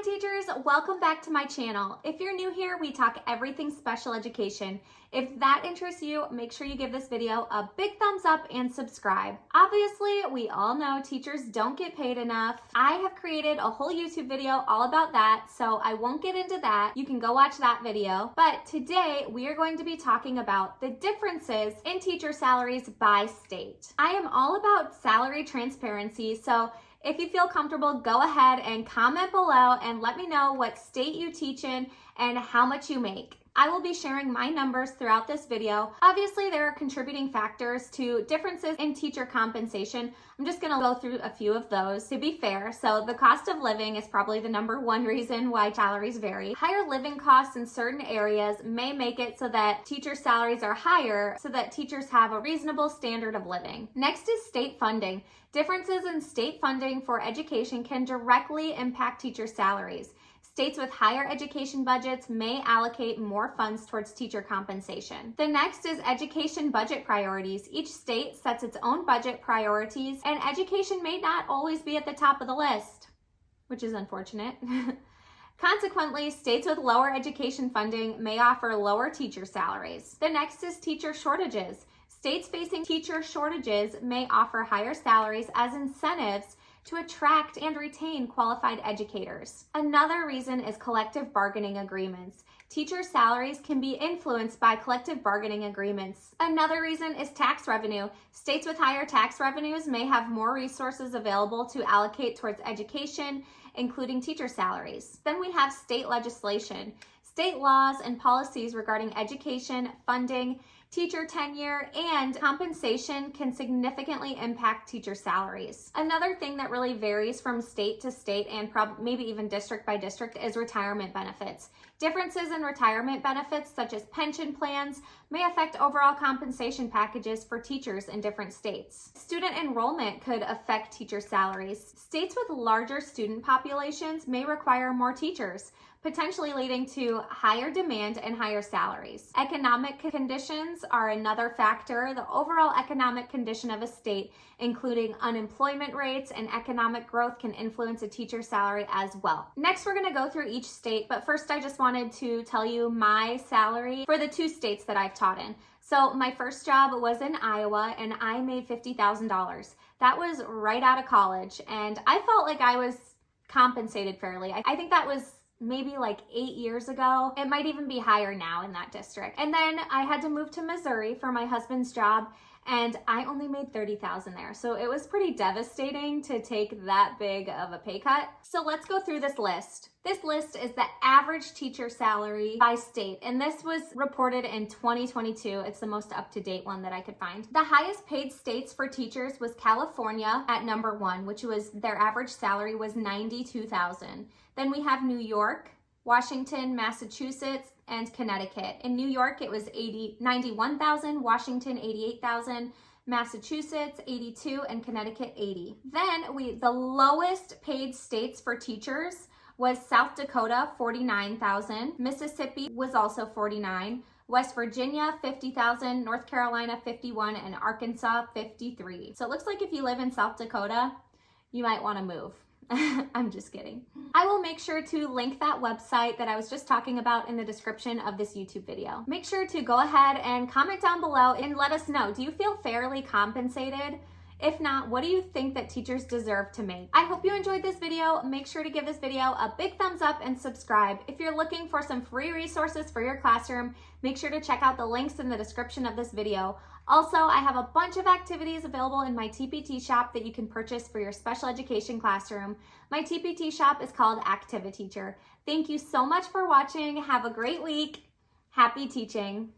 teachers, welcome back to my channel. If you're new here, we talk everything special education. If that interests you, make sure you give this video a big thumbs up and subscribe. Obviously, we all know teachers don't get paid enough. I have created a whole YouTube video all about that, so I won't get into that. You can go watch that video. But today, we are going to be talking about the differences in teacher salaries by state. I am all about salary transparency, so if you feel comfortable, go ahead and comment below and let me know what state you teach in and how much you make. I will be sharing my numbers throughout this video. Obviously, there are contributing factors to differences in teacher compensation. I'm just gonna go through a few of those to be fair. So the cost of living is probably the #1 reason why salaries vary. Higher living costs in certain areas may make it so that teacher salaries are higher so that teachers have a reasonable standard of living. Next is state funding. Differences in state funding for education can directly impact teacher salaries. States with higher education budgets may allocate more funds towards teacher compensation. The next is education budget priorities. Each state sets its own budget priorities, and education may not always be at the top of the list, which is unfortunate. Consequently, states with lower education funding may offer lower teacher salaries. The next is teacher shortages. States facing teacher shortages may offer higher salaries as incentives to attract and retain qualified educators. Another reason is collective bargaining agreements. Teacher salaries can be influenced by collective bargaining agreements. Another reason is tax revenue. States with higher tax revenues may have more resources available to allocate towards education, including teacher salaries. Then we have state legislation. State laws and policies regarding education, funding, teacher tenure, and compensation can significantly impact teacher salaries. Another thing that really varies from state to state and maybe even district by district is retirement benefits. Differences in retirement benefits, such as pension plans, may affect overall compensation packages for teachers in different states. Student enrollment could affect teacher salaries. States with larger student populations may require more teachers, potentially leading to higher demand and higher salaries. Economic conditions are another factor. The overall economic condition of a state, including unemployment rates and economic growth, can influence a teacher's salary as well. Next, we're gonna go through each state, but first I just wanted to tell you my salary for the 2 states that I've taught in. So my first job was in Iowa and I made $50,000. That was right out of college and I felt like I was compensated fairly. I think that was maybe like 8 years ago. It might even be higher now in that district. And then I had to move to Missouri for my husband's job and I only made $30,000 there. So it was pretty devastating to take that big of a pay cut. So let's go through this list. This list is the average teacher salary by state, and this was reported in 2022. It's the most up-to-date one that I could find. The highest paid states for teachers was California at #1, which was their average salary was $92,000. Then we have New York, Washington, Massachusetts, and Connecticut. In New York, it was $91,000, Washington, $88,000, Massachusetts, $82,000, and Connecticut, $80,000. Then the lowest paid states for teachers was South Dakota, $49,000. Mississippi was also $49,000. West Virginia, $50,000. North Carolina, $51,000, and Arkansas, $53,000. So it looks like if you live in South Dakota, you might want to move. I'm just kidding. I will make sure to link that website that I was just talking about in the description of this YouTube video. Make sure to go ahead and comment down below and let us know, do you feel fairly compensated? If not, what do you think that teachers deserve to make? I hope you enjoyed this video. Make sure to give this video a big thumbs up and subscribe. If you're looking for some free resources for your classroom, make sure to check out the links in the description of this video. Also, I have a bunch of activities available in my TPT shop that you can purchase for your special education classroom. My TPT shop is called Activity Teacher. Thank you so much for watching. Have a great week. Happy teaching.